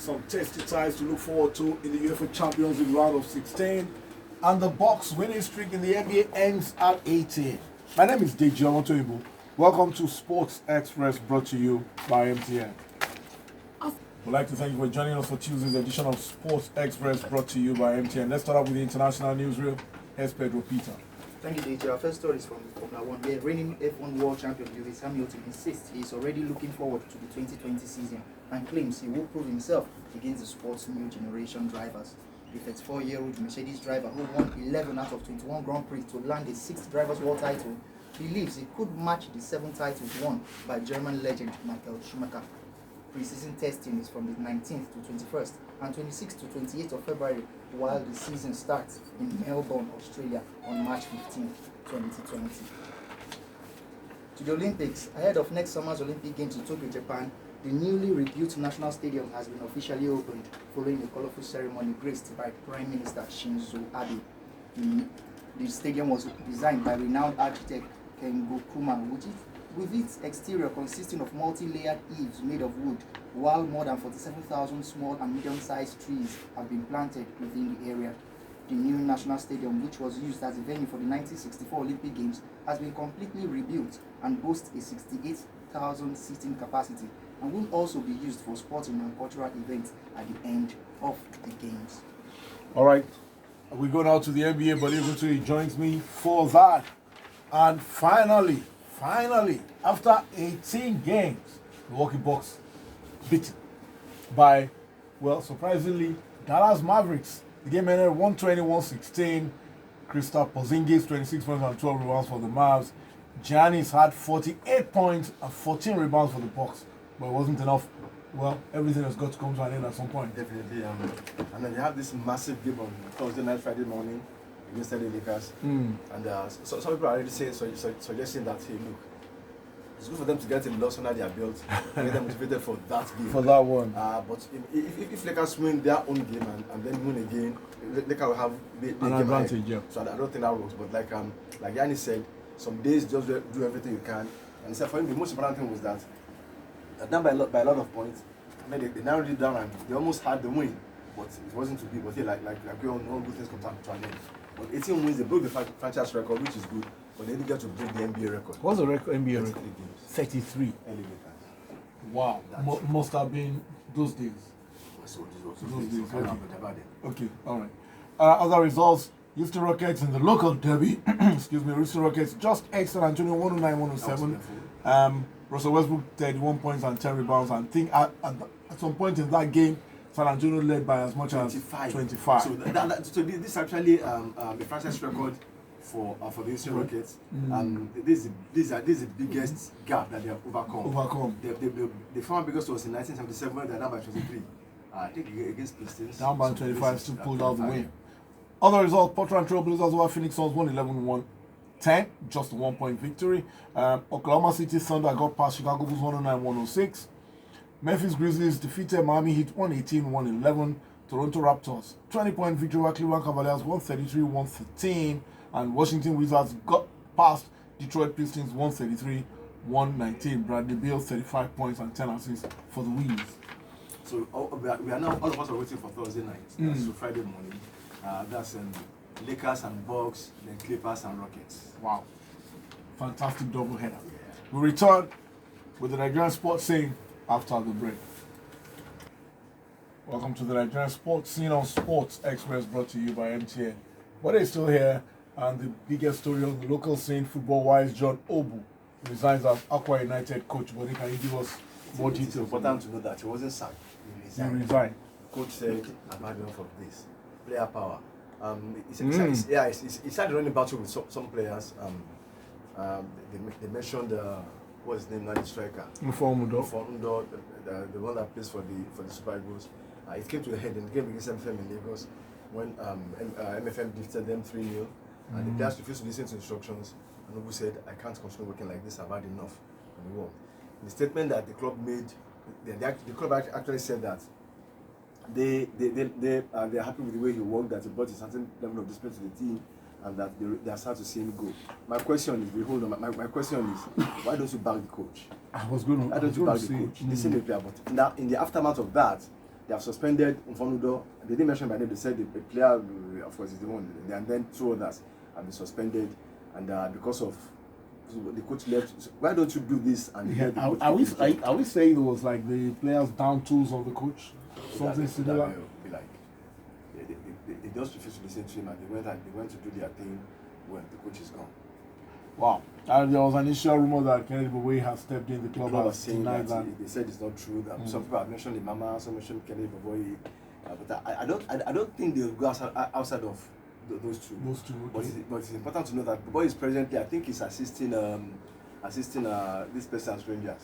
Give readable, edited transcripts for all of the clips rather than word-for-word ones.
some tasty ties to look forward to in the UEFA Champions League round of 16. And the Bucks winning streak in the NBA ends at 18. My name is Deji Omotoyibo. Welcome to Sports Express, brought to you by MTN. We'd like to thank you for joining us for Tuesday's edition of Sports Express, brought to you by MTN. Let's start off with the international newsreel. Here's Pedro Peter. Thank you, DJ. Our first story is from Formula One, where reigning F1 world champion Lewis Hamilton insists he is already looking forward to the 2020 season and claims he will prove himself against the sport's new generation drivers. The 34-year-old Mercedes driver, who won 11 out of 21 Grand Prix to land his 6th Drivers' World title, believes he could match the 7 titles won by German legend Michael Schumacher. Pre-season testing is from the 19th to 21st and 26th to 28th of February, while the season starts in Melbourne, Australia on March 15th, 2020. To the Olympics, ahead of next summer's Olympic Games in Tokyo, Japan, the newly rebuilt National Stadium has been officially opened following a colorful ceremony graced by Prime Minister Shinzo Abe. The stadium was designed by renowned architect Kengo Kuma, with its exterior consisting of multi-layered eaves made of wood, while more than 47,000 small and medium-sized trees have been planted within the area. The new National Stadium, which was used as a venue for the 1964 Olympic Games, has been completely rebuilt and boasts a 68,000 seating capacity and will also be used for sporting and cultural events at the end of the Games. All right, we go now to the NBA, but eventually joins me for that. And finally, after 18 games, the Milwaukee Bucks beaten by, well, surprisingly, Dallas Mavericks. The game ended 120-116. Kristaps Porzingis, 26 points and 12 rebounds for the Mavs. Giannis had 48 points and 14 rebounds for the Bucks, but it wasn't enough. Well, everything has got to come to an end at some point. Definitely. And then you have this massive game on Thursday night, Friday morning against the Lakers. And some people are already saying, suggesting that, hey, look, it's good for them to get a loss under their belt and get them motivated for that game. For that one. But if Lakers win their own game and then win again, Lakers will have the an advantage, yeah. So I don't think that works. But like Yannis said, some days just do everything you can. And he said for him the most important thing was that down by a lot of points, I mean, they narrowed it down and they almost had the win, but it wasn't to be. But hey, like we all know, good things come to an end. But 18 wins, they broke the franchise record, which is good, but they didn't get to break the NBA record. What's the record? NBA record? 33. Wow, must have been those days. Those days. Okay, all right. Other results: Houston Rockets in the local derby. Excuse me, Houston Rockets just edged San Antonio 109-107. Russell Westbrook 31 points and 10 rebounds. And I think at some point in that game, San Antonio led by as much as 25. So this is actually a franchise record for the Houston Rockets. This is the biggest gap that they have overcome. The former biggest was in 1977, they're down by 23. I think against Pistons. Down by 25, still pulled out the win. Other results: Portland Trail Blazers over Phoenix Suns 111-110, just a 1-point victory. Oklahoma City Thunder got past Chicago Bulls 109-106. Memphis Grizzlies defeated Miami Heat 118-111. Toronto Raptors 20-point victory over Cleveland Cavaliers 133-113. And Washington Wizards got past Detroit Pistons 133-119. Bradley Beal 35 points and 10 assists for the Wings. So we are now, all of us are waiting for Thursday night. So Friday morning. That's Lakers and Bucks, then Clippers and Rockets. Wow. Fantastic doubleheader. We return with the Nigerian sports scene after the break. Welcome to the Nigerian sports scene on Sports Express, brought to you by MTN. But it's still here, and the biggest story on the local scene, football-wise, John Obu resigns as Aqua United coach. But can you give us more details? It's important to know that he wasn't sacked. He resigned. Coach said, I've had enough of this. Player power. He started running battle with some players. They mentioned what's his name now, the striker. Mufomudo, the one that plays for the Super Eagles. It came to a head in the game against MFM in Lagos when MFM defeated them 3-0, and the players refused to listen to instructions. And Obu said, "I can't continue working like this. I've had enough." And he won. In the statement that the club made, the club actually said that they're happy with the way he worked, that he brought a certain level of discipline to the team, and that they are sad to see him go. My question is, my question is, why don't you back the coach? I was going to. Why don't you back the coach? The same player, but in the aftermath of that, they have suspended Mfonudo. They didn't mention by name. They said the player, of course, is the one. And then 2 others have been suspended, and because of the coach left. So why don't you do this? And Yeah. Are we saying it was like the players down tools of the coach? Something similar. Be like they just refused to listen to him, and they went to do their thing when the coach is gone. Wow. And there was an initial rumor that Kennedy Boboye has stepped in. The The club club was has saying denied that that. they said it's not true. That some people have mentioned the Mama, some mentioned Kennedy Boboye, but I don't think they'll go outside of those two. Those two. But, Okay. but it's important to know that Boboye is presently, I think he's assisting this person as Rangers.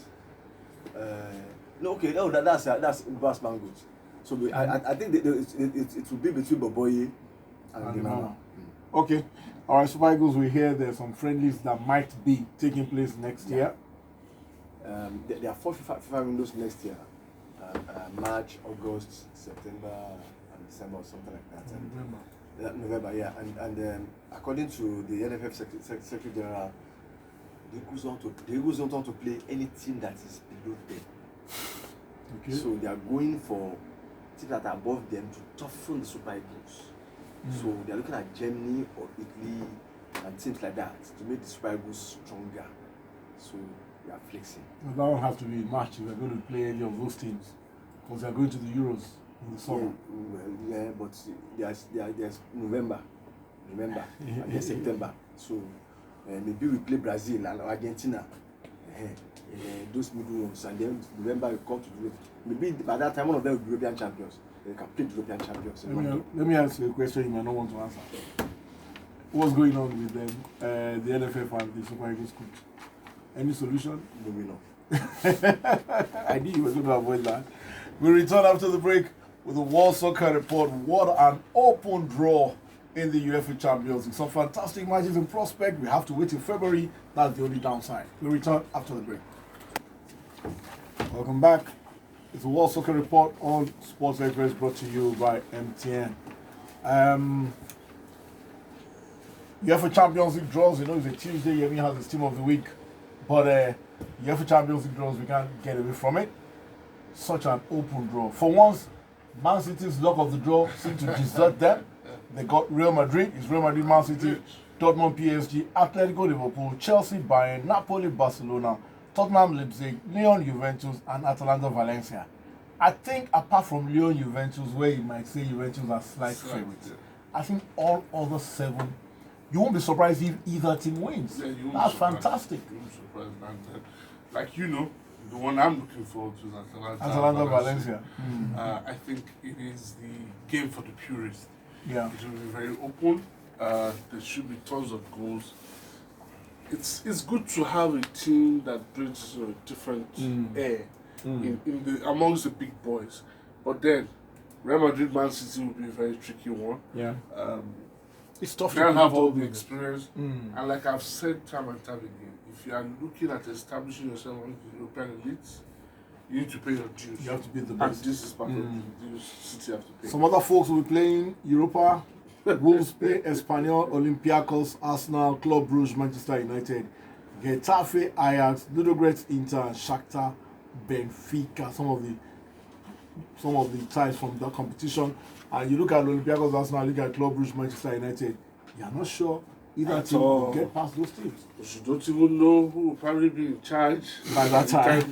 No, okay, no, that's Ubas Mangoes. So I think it will be between Boboye and the Mama. Okay. All right, Super Eagles, we hear there's some friendlies that might be taking place next year. There are 4 FIFA windows next year. March, August, September, and December, or something like that. And November, yeah. And according to the NFF Secretary General, the Eagles don't want to play any team that is below them. Okay. So they are going for teams that are above them to toughen the Super Eagles. So they are looking at Germany or Italy and teams like that to make the Super Eagles stronger. So they are flexing. Well, that won't have to be in March if they're going to play any of those teams, because they're going to the Euros in the summer. Yeah, but there's November, remember, and there's September. So maybe we play Brazil and Argentina. Those middle ones, and then November we come to Europe. Maybe by that time one of them will be European champions. They can play the European champions. Let me ask you a question you might not want to answer. What's going on with them, the NFF and the Super Eagles coach? Any solution? Moving on. I knew you were going to avoid that. We return after the break with the World Soccer Report. What an open draw in the UEFA Champions League. Some fantastic matches in prospect. We have to wait till February. That's the only downside. We return after the break. Welcome back. It's the World Soccer Report on Sports Express, brought to you by MTN. UEFA Champions League draws, it's a Tuesday. Yemi has his team of the week. But UEFA Champions League draws, we can't get away from it. Such an open draw. For once, Man City's luck of the draw seemed to desert them. They got Real Madrid, it's Real Madrid, Man City, Dortmund, PSG, Atletico, Liverpool, Chelsea, Bayern, Napoli, Barcelona, Tottenham, Leipzig, Lyon, Juventus, and Atalanta, Valencia. I think apart from Lyon, Juventus, where you might say Juventus are slight favorites, I think all other 7, you won't be surprised if either team wins. Yeah, that's fantastic. You won't be surprised. And, like the one I'm looking forward to is Atalanta, Valencia. I think it is the game for the purists. Yeah. It will be very open. There should be tons of goals. It's good to have a team that brings different air amongst the big boys. But then Real Madrid, Man City will be a very tricky one. Yeah. It's tough They to have all control the experience. And like I've said time and time again, if you are looking at establishing yourself on the European elites, you need to pay your dues. You have to be the And best. this is part of the dues City have to pay. Some other folks will be playing Europa. Wolves play Espanyol, Olympiacos, Arsenal, Club Brugge, Manchester United, Getafe, Ajax, Ludogorets, Inter, and Shakhtar, Benfica. Some of the ties from that competition. And you look at Olympiacos, Arsenal, look at Club Brugge, Manchester United. You are not sure either team will get past those teams. You don't even know who will probably be in charge By that time.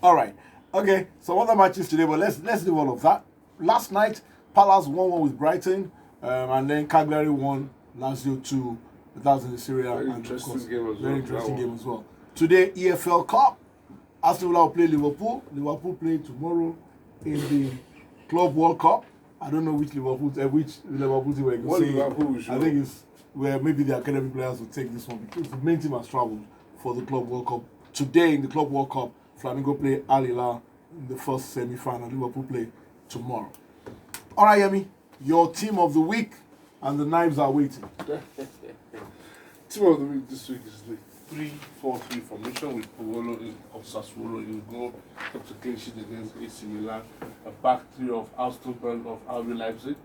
All right. Okay. Some other matches today, but let's do all of that. Last night, Palace 1-1 with Brighton, and then Cagliari won Lazio 2. But that was in the Serie A. Very and interesting of course, game as very well. interesting game as well. Today, EFL Cup. Aston Villa will play Liverpool. Liverpool play tomorrow in the Club World Cup. I don't know which Liverpool team we're What saying. Liverpool, I think it's where maybe the academy players will take this one because the main team has traveled for the Club World Cup. Today in the Club World Cup, Flamengo play Al Hilal in the first semi-final. Liverpool play tomorrow. All right, Yemi, your team of the week, and the knives are waiting. Team of the week this week is the 3-4-3 formation with Pogolo of Sassuolo in goal, kept a clean sheet against AC Milan, a back three of Alston of RB Leipzig,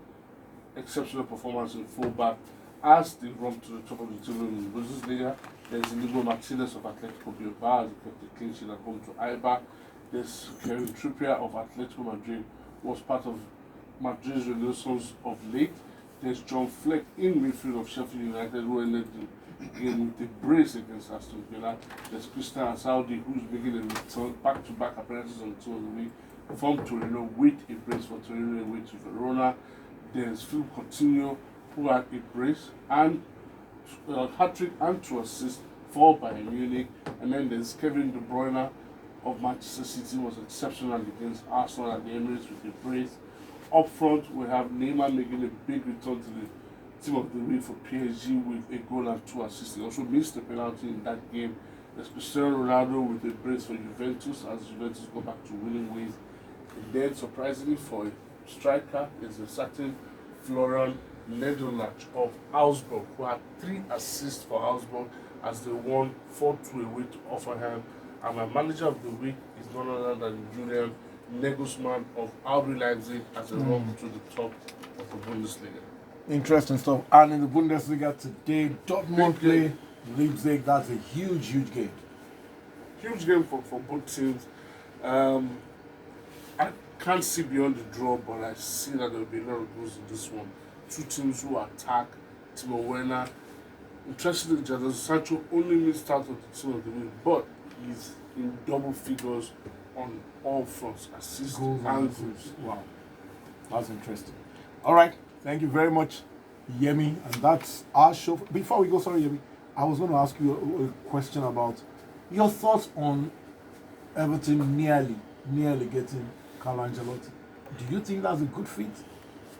exceptional performance in fullback as they run to the top of the table in the Bundesliga. There's Inigo Martinez of Atletico Bilbao as he kept a clean sheet at home to Eibar. There's Kevin Trippier of Atletico Madrid, was part of Madrid's renaissance of late. There's John Fleck in midfield of Sheffield United, who ended the game with a brace against Aston Villa. There's Christian Asaudi, who's making a return, back-to-back appearances on tour of the week from Torino with a brace for Torino away to Verona. There's Phil Coutinho, who had a brace and hat-trick and 2 assists for Bayern Munich. And then there's Kevin De Bruyne of Manchester City, was exceptional against Arsenal at the Emirates with a brace. Up front, we have Neymar making a big return to the team of the week for PSG with a goal and 2 assists. He also missed the penalty in that game. There's Cristiano Ronaldo with a brace for Juventus as Juventus go back to winning ways. And then, surprisingly for a striker, is a certain Florian Nedonach of Augsburg, who had 3 assists for Augsburg as they won 4-2 away to Hoffenheim. And my manager of the week is none other than Julian Nagelsmann of RB Leipzig as a run to the top of the Bundesliga. Interesting stuff. And in the Bundesliga today, Dortmund play Leipzig. That's a huge game. Huge game for both teams. I can't see beyond the draw, but I see that there will be a lot of goals in this one. 2 teams who attack. Timo Werner. Interestingly, Jadon Sancho only missed out of the team of the week, but he's in double figures on all fronts, assists and goals. Wow, that's interesting. All right, thank you very much, Yemi, and that's our show. Before we go, sorry, Yemi, I was going to ask you a question about your thoughts on Everton nearly getting Carlo Ancelotti. Do you think that's a good fit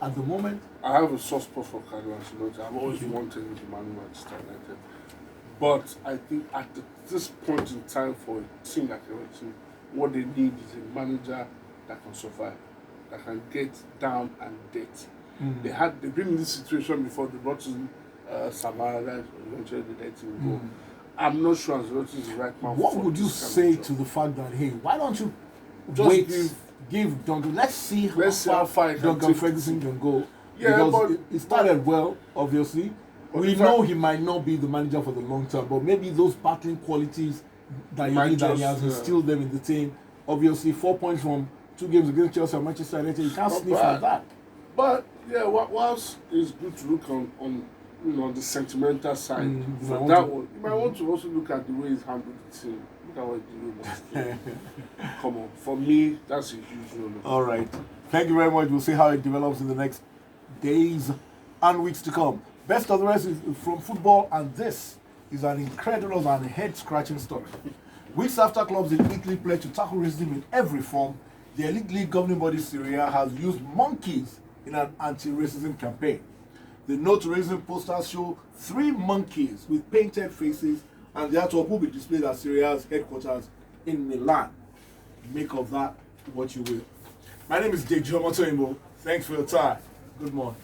at the moment? I have a soft spot for Carlo Ancelotti. I've always wanted him to manage Manchester United, but I think at this point in time for a team like Everton, what they need is a manager that can survive, that can get down and dirty. They've been in this situation before. They brought in Samara, that eventually they let him go. I'm not sure Ancelotti is the right man. What would you say to the fact that, hey, why don't you just give Duncan? Let's see how far Duncan Ferguson can go. Yeah, because but it started well, obviously. We know he might not be the manager for the long term, but maybe those battling qualities that he has instilled them in the team. Obviously, 4 points from 2 games against Chelsea and Manchester United, you can't sniff at that. But yeah, whilst it's good to look on the sentimental side for that one, you might want to also look at the way he's handled the team. Look at what he did. Come on, for me, that's a huge role. All right, thank you very much. We'll see how it develops in the next days and weeks to come. Best of the rest is from football, and this is an incredible and head-scratching story. Weeks after clubs in Italy pledged to tackle racism in every form, the elite league governing body Serie A has used monkeys in an anti-racism campaign. The No to Racism posters show 3 monkeys with painted faces, and the artwork will be displayed at Serie A's headquarters in Milan. Make of that what you will. My name is Dejo Motoimbo. Thanks for your time. Good morning.